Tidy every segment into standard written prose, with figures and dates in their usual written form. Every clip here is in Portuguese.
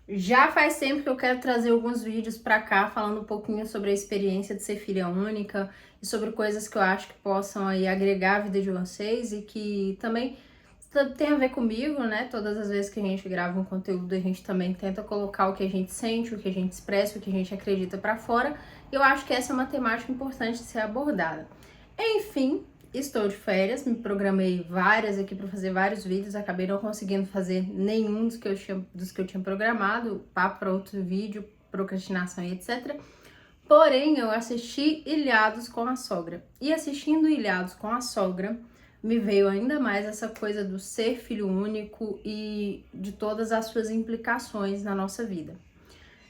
Já faz tempo que eu quero trazer alguns vídeos pra cá falando um pouquinho sobre a experiência de ser filha única e sobre coisas que eu acho que possam aí agregar a vida de vocês e que também tem a ver comigo, né? Todas as vezes que a gente grava um conteúdo, a gente também tenta colocar o que a gente sente, o que a gente expressa, o que a gente acredita pra fora. E eu acho que essa é uma temática importante de ser abordada. Enfim, estou de férias, me programei várias aqui para fazer vários vídeos, acabei não conseguindo fazer nenhum dos que eu tinha programado, papo para outro vídeo, procrastinação e etc. Porém, eu assisti Ilhados com a Sogra. E assistindo Ilhados com a Sogra, me veio ainda mais essa coisa do ser filho único e de todas as suas implicações na nossa vida.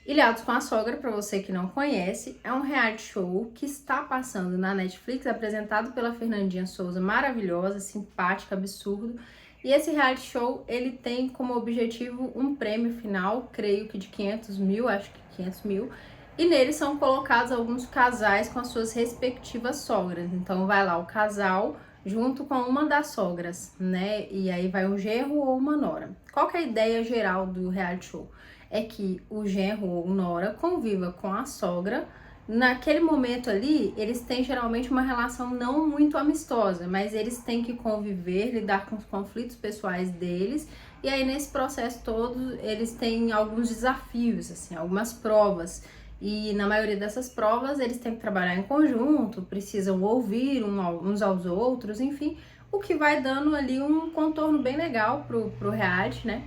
Ilhados com a Sogra, para você que não conhece, é um reality show que está passando na Netflix, apresentado pela Fernandinha Souza, maravilhosa, simpática, absurdo. E esse reality show, ele tem como objetivo um prêmio final, creio que de 500 mil, acho que 500 mil. E nele são colocados alguns casais com as suas respectivas sogras. Então vai lá o casal junto com uma das sogras, né? E aí vai um genro ou uma nora. Qual que é a ideia geral do reality show? É que o genro ou nora conviva com a sogra. Naquele momento ali, eles têm geralmente uma relação não muito amistosa, mas eles têm que conviver, lidar com os conflitos pessoais deles. E aí, nesse processo todo, eles têm alguns desafios, assim, algumas provas. E na maioria dessas provas, eles têm que trabalhar em conjunto, precisam ouvir uns aos outros, enfim, o que vai dando ali um contorno bem legal pro reality, né?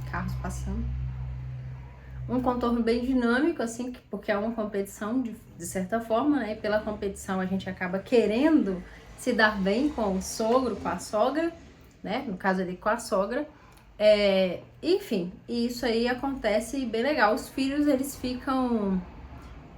Carros passando, um contorno bem dinâmico, assim, porque é uma competição de certa forma, né? E pela competição a gente acaba querendo se dar bem com o sogro, com a sogra, né? No caso ali com a sogra. Enfim, e isso aí acontece bem legal. Os filhos, eles ficam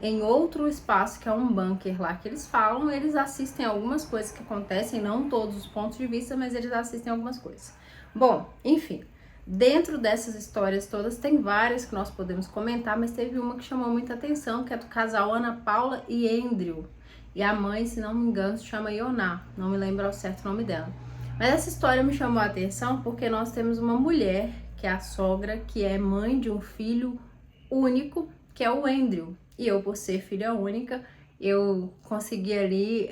em outro espaço, que é um bunker lá que eles falam, eles assistem algumas coisas que acontecem, não todos os pontos de vista, mas eles assistem algumas coisas. Bom, enfim, dentro dessas histórias todas, tem várias que nós podemos comentar, mas teve uma que chamou muita atenção, que é do casal Ana Paula e Andrew. E a mãe, se não me engano, se chama Ioná, não me lembro ao certo o nome dela. Mas essa história me chamou a atenção porque nós temos uma mulher, que é a sogra, que é mãe de um filho único, que é o Andrew. E eu, por ser filha única, eu consegui ali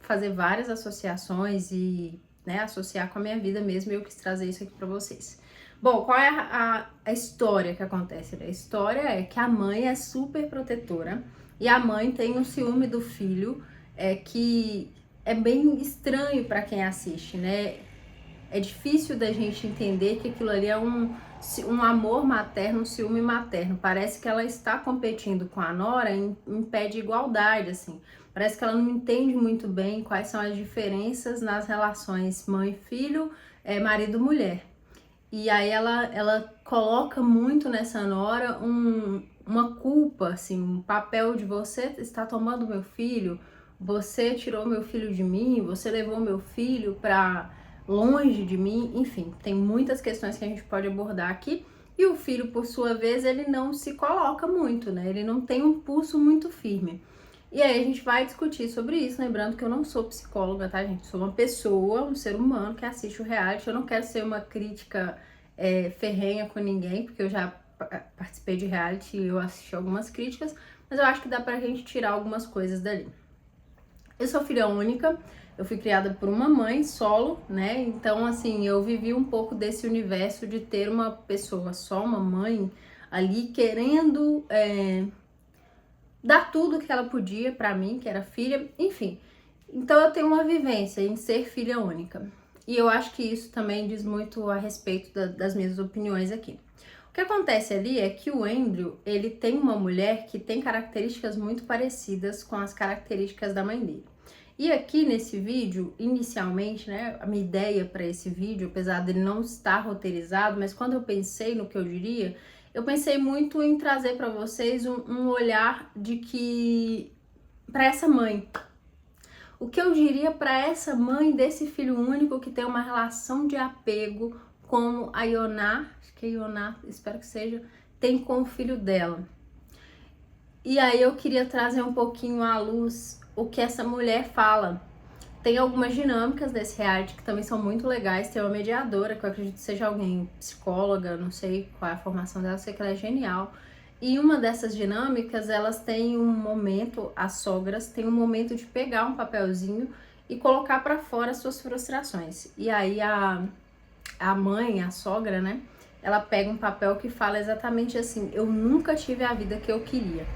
fazer várias associações e, né, associar com a minha vida mesmo, e eu quis trazer isso aqui para vocês. Bom, qual é a história que acontece? A história é que a mãe é super protetora e a mãe tem um ciúme do filho que é bem estranho para quem assiste, né? É difícil da gente entender que aquilo ali é um amor materno, um ciúme materno. Parece que ela está competindo com a nora em pé de igualdade, assim. Parece que ela não entende muito bem quais são as diferenças nas relações mãe-filho, marido-mulher. E aí ela coloca muito nessa nora uma culpa, assim, um papel de você está tomando meu filho, você tirou meu filho de mim, você levou meu filho para longe de mim, enfim, tem muitas questões que a gente pode abordar aqui. E o filho, por sua vez, ele não se coloca muito, né? Ele não tem um pulso muito firme. E aí a gente vai discutir sobre isso, lembrando que eu não sou psicóloga, tá, gente? Sou uma pessoa, um ser humano que assiste o reality. Eu não quero ser uma crítica ferrenha com ninguém, porque eu já participei de reality e eu assisti algumas críticas, mas eu acho que dá pra gente tirar algumas coisas dali. Eu sou filha única, eu fui criada por uma mãe solo, né? Então, assim, eu vivi um pouco desse universo de ter uma pessoa só, uma mãe ali querendo dar tudo que ela podia pra mim, que era filha, enfim. Então eu tenho uma vivência em ser filha única. E eu acho que isso também diz muito a respeito das minhas opiniões aqui. O que acontece ali é que o Andrew, ele tem uma mulher que tem características muito parecidas com as características da mãe dele. E aqui nesse vídeo, inicialmente, né, a minha ideia para esse vídeo, apesar dele não estar roteirizado, mas quando eu pensei no que eu diria, eu pensei muito em trazer para vocês um olhar de que para essa mãe. O que eu diria para essa mãe desse filho único que tem uma relação de apego como a Ioná, acho que é Ioná, espero que seja, tem com o filho dela. E aí eu queria trazer um pouquinho à luz o que essa mulher fala. Tem algumas dinâmicas desse reality que também são muito legais. Tem uma mediadora, que eu acredito que seja alguém psicóloga, não sei qual é a formação dela, sei que ela é genial. E uma dessas dinâmicas, elas têm um momento, as sogras têm um momento de pegar um papelzinho e colocar para fora as suas frustrações. E aí a mãe, a sogra, né, ela pega um papel que fala exatamente assim: eu nunca tive a vida que eu queria.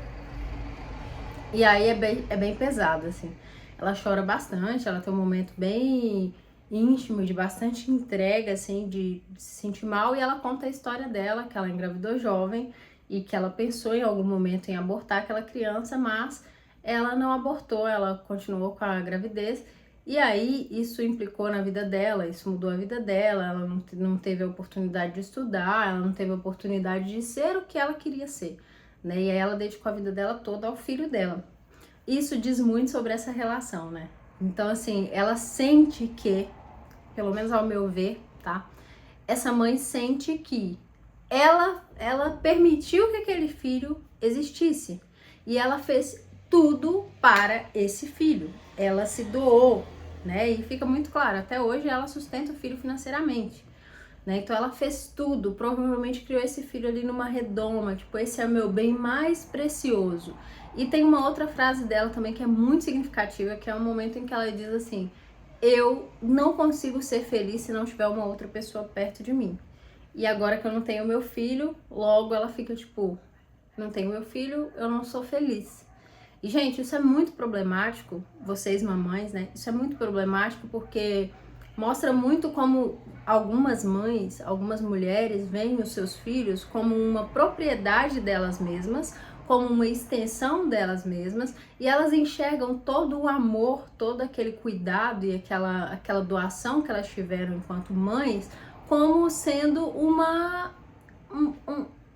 E aí é bem pesado, assim. Ela chora bastante, ela tem um momento bem íntimo, de bastante entrega, assim, de se sentir mal. E ela conta a história dela, que ela engravidou jovem e que ela pensou em algum momento em abortar aquela criança, mas ela não abortou, ela continuou com a gravidez. E aí isso implicou na vida dela, isso mudou a vida dela, ela não teve a oportunidade de estudar, ela não teve a oportunidade de ser o que ela queria ser, né? E aí ela dedicou a vida dela toda ao filho dela. Isso diz muito sobre essa relação, né? Então, assim, ela sente que, pelo menos ao meu ver, tá? Essa mãe sente que ela permitiu que aquele filho existisse. E ela fez tudo para esse filho. Ela se doou, né? E fica muito claro, até hoje ela sustenta o filho financeiramente. Né? Então ela fez tudo, provavelmente criou esse filho ali numa redoma, tipo, esse é o meu bem mais precioso. E tem uma outra frase dela também que é muito significativa, que é um momento em que ela diz assim: eu não consigo ser feliz se não tiver uma outra pessoa perto de mim. E agora que eu não tenho meu filho, logo ela fica tipo, não tenho meu filho, eu não sou feliz. E, gente, isso é muito problemático, vocês mamães, né? Isso é muito problemático porque mostra muito como algumas mães, algumas mulheres veem os seus filhos como uma propriedade delas mesmas, como uma extensão delas mesmas, e elas enxergam todo o amor, todo aquele cuidado e aquela doação que elas tiveram enquanto mães como sendo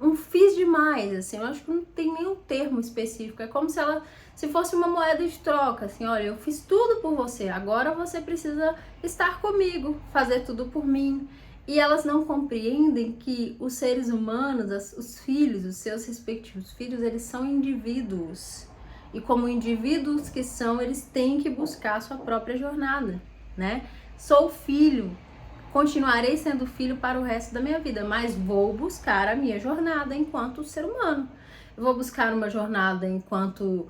um fiz demais, assim, eu acho que não tem nenhum termo específico, é como se fosse uma moeda de troca, assim, olha, eu fiz tudo por você, agora você precisa estar comigo, fazer tudo por mim. E elas não compreendem que os seres humanos, os filhos, os seus respectivos filhos, eles são indivíduos. E como indivíduos que são, eles têm que buscar a sua própria jornada, né? Sou filho, continuarei sendo filho para o resto da minha vida, mas vou buscar a minha jornada enquanto ser humano. Eu vou buscar uma jornada enquanto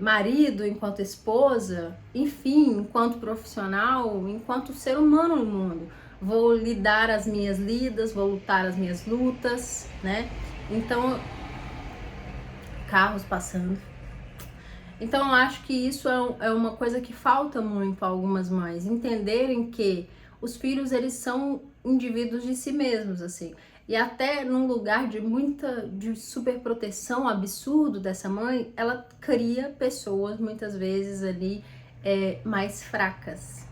marido, enquanto esposa, enfim, enquanto profissional, enquanto ser humano no mundo. Vou lidar as minhas lidas, vou lutar as minhas lutas, né? Então, carros passando. Então, eu acho que isso é uma coisa que falta muito a algumas mães, entenderem que os filhos, eles são indivíduos de si mesmos, assim. E até num lugar de superproteção absurdo dessa mãe, ela cria pessoas, muitas vezes, ali, mais fracas.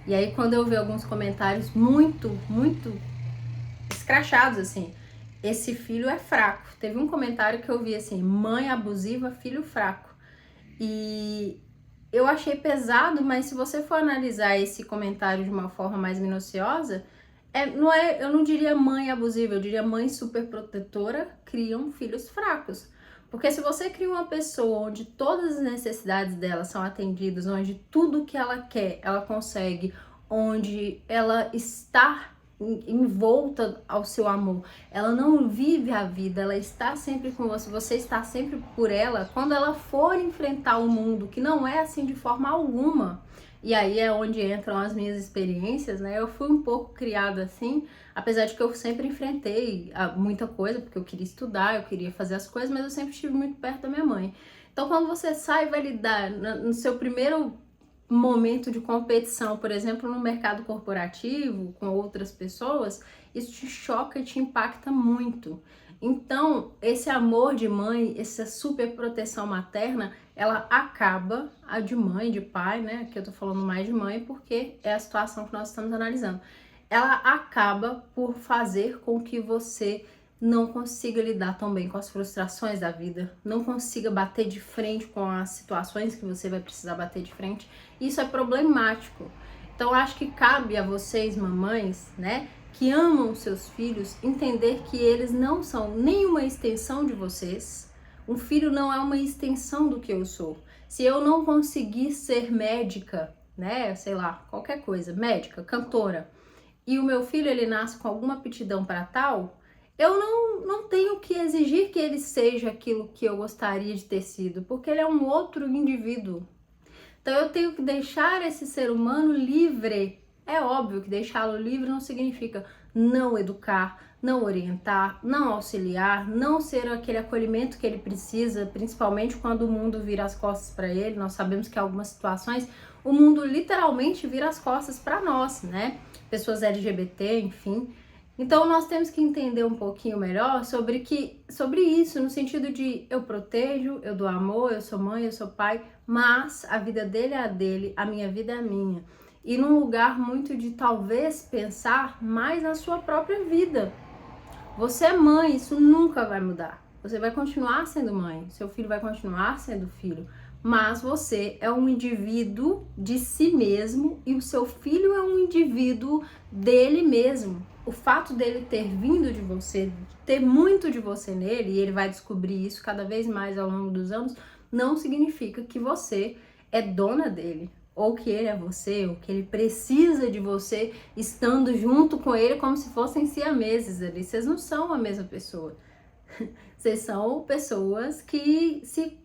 E aí, quando eu vi alguns comentários muito escrachados, assim, esse filho é fraco. Teve um comentário que eu vi assim: mãe abusiva, filho fraco. E eu achei pesado, mas se você for analisar esse comentário de uma forma mais minuciosa, eu não diria mãe abusiva, eu diria mãe superprotetora criam filhos fracos. Porque se você cria uma pessoa onde todas as necessidades dela são atendidas, onde tudo que ela quer, ela consegue, onde ela está envolta ao seu amor, ela não vive a vida, ela está sempre com você, você está sempre por ela, quando ela for enfrentar o mundo, que não é assim de forma alguma. E aí é onde entram as minhas experiências, né? Eu fui um pouco criada assim, apesar de que eu sempre enfrentei muita coisa, porque eu queria estudar, eu queria fazer as coisas, mas eu sempre estive muito perto da minha mãe. Então, quando você sai e vai lidar no seu primeiro momento de competição, por exemplo, no mercado corporativo, com outras pessoas, isso te choca e te impacta muito. Então, esse amor de mãe, essa super proteção materna, ela acaba, a de mãe, de pai, né? Aqui eu tô falando mais de mãe porque é a situação que nós estamos analisando. Ela acaba por fazer com que você não consiga lidar tão bem com as frustrações da vida, não consiga bater de frente com as situações que você vai precisar bater de frente. Isso é problemático. Então, acho que cabe a vocês, mamães, né, que amam seus filhos, entender que eles não são nenhuma extensão de vocês. Um filho não é uma extensão do que eu sou. Se eu não conseguir ser médica, né? Sei lá, qualquer coisa, médica, cantora, e o meu filho ele nasce com alguma aptidão para tal, eu não tenho que exigir que ele seja aquilo que eu gostaria de ter sido, porque ele é um outro indivíduo. Então eu tenho que deixar esse ser humano livre. É óbvio que deixá-lo livre não significa não educar, não orientar, não auxiliar, não ser aquele acolhimento que ele precisa, principalmente quando o mundo vira as costas para ele. Nós sabemos que em algumas situações o mundo literalmente vira as costas para nós, né? Pessoas LGBT, enfim. Então nós temos que entender um pouquinho melhor sobre isso, no sentido de eu protejo, eu dou amor, eu sou mãe, eu sou pai, mas a vida dele é a dele, a minha vida é a minha. E num lugar muito de talvez pensar mais na sua própria vida. Você é mãe, isso nunca vai mudar. Você vai continuar sendo mãe, seu filho vai continuar sendo filho, mas você é um indivíduo de si mesmo e o seu filho é um indivíduo dele mesmo. O fato dele ter vindo de você, ter muito de você nele, e ele vai descobrir isso cada vez mais ao longo dos anos, não significa que você é dona dele, ou que ele é você, ou que ele precisa de você estando junto com ele como se fossem siameses ali. Vocês não são a mesma pessoa. Vocês são pessoas que se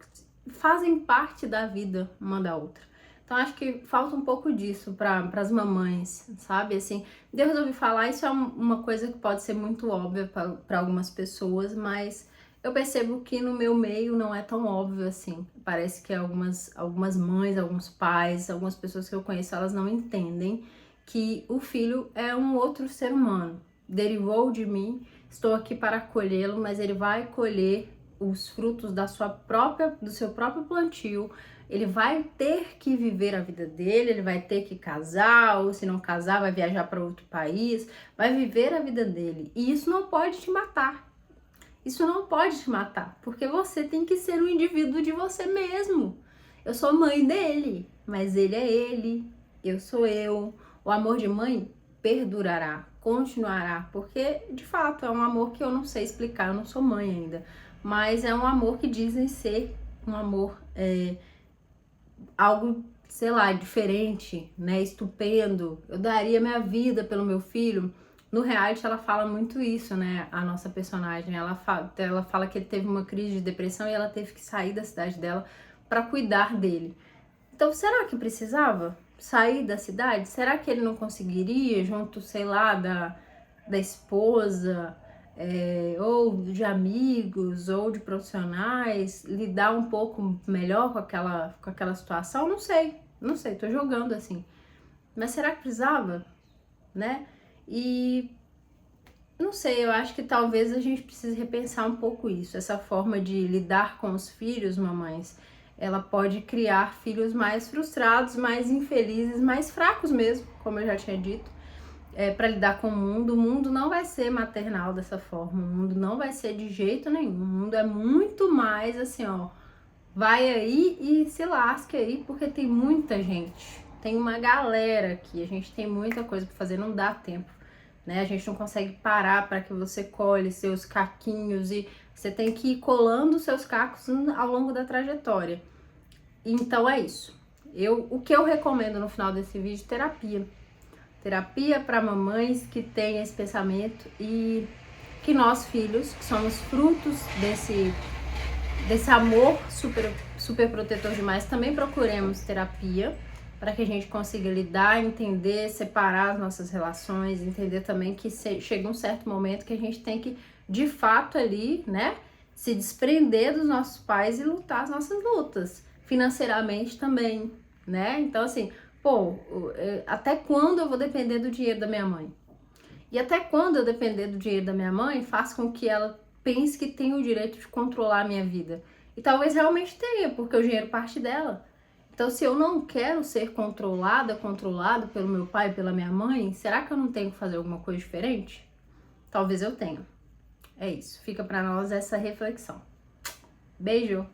fazem parte da vida uma da outra. Então acho que falta um pouco disso para as mamães, sabe? Assim, eu resolvi falar, isso é uma coisa que pode ser muito óbvia para algumas pessoas, mas eu percebo que no meu meio não é tão óbvio assim. Parece que algumas mães, alguns pais, algumas pessoas que eu conheço, elas não entendem que o filho é um outro ser humano. Derivou de mim, estou aqui para acolhê-lo, mas ele vai colher os frutos do seu próprio plantio. Ele vai ter que viver a vida dele, ele vai ter que casar, ou se não casar, vai viajar para outro país, vai viver a vida dele. E isso não pode te matar. Isso não pode te matar, porque você tem que ser um indivíduo de você mesmo. Eu sou mãe dele, mas ele é ele, eu sou eu. O amor de mãe perdurará, continuará, porque de fato é um amor que eu não sei explicar, eu não sou mãe ainda, mas é um amor que dizem ser um amor, algo, sei lá, diferente, né, estupendo. Eu daria minha vida pelo meu filho. No reality ela fala muito isso, né, a nossa personagem, ela fala que ele teve uma crise de depressão e ela teve que sair da cidade dela para cuidar dele. Então, será que precisava sair da cidade? Será que ele não conseguiria, junto, sei lá, da esposa, ou de amigos, ou de profissionais, lidar um pouco melhor com aquela situação? Não sei, tô jogando assim. Mas será que precisava, né? E não sei, eu acho que talvez a gente precise repensar um pouco isso, essa forma de lidar com os filhos, mamães. Ela pode criar filhos mais frustrados, mais infelizes, mais fracos mesmo, como eu já tinha dito, para lidar com o mundo. O mundo não vai ser maternal dessa forma, o mundo não vai ser de jeito nenhum. O mundo é muito mais assim, ó, vai aí e se lasque aí, porque tem muita gente. Tem uma galera aqui, a gente tem muita coisa para fazer, não dá tempo, né? A gente não consegue parar para que você colhe seus caquinhos e você tem que ir colando seus cacos ao longo da trajetória. Então é isso. O que eu recomendo no final desse vídeo? Terapia. Terapia para mamães que têm esse pensamento e que nós, filhos, que somos frutos desse amor super protetor demais, também procuremos terapia para que a gente consiga lidar, entender, separar as nossas relações, entender também que chega um certo momento que a gente tem que, de fato, ali, né, se desprender dos nossos pais e lutar as nossas lutas, financeiramente também, né? Então, assim, até quando eu vou depender do dinheiro da minha mãe? E até quando eu depender do dinheiro da minha mãe faz com que ela pense que tem o direito de controlar a minha vida. E talvez realmente tenha, porque o dinheiro parte dela. Então, se eu não quero ser controlado pelo meu pai e pela minha mãe, será que eu não tenho que fazer alguma coisa diferente? Talvez eu tenha. É isso. Fica para nós essa reflexão. Beijo!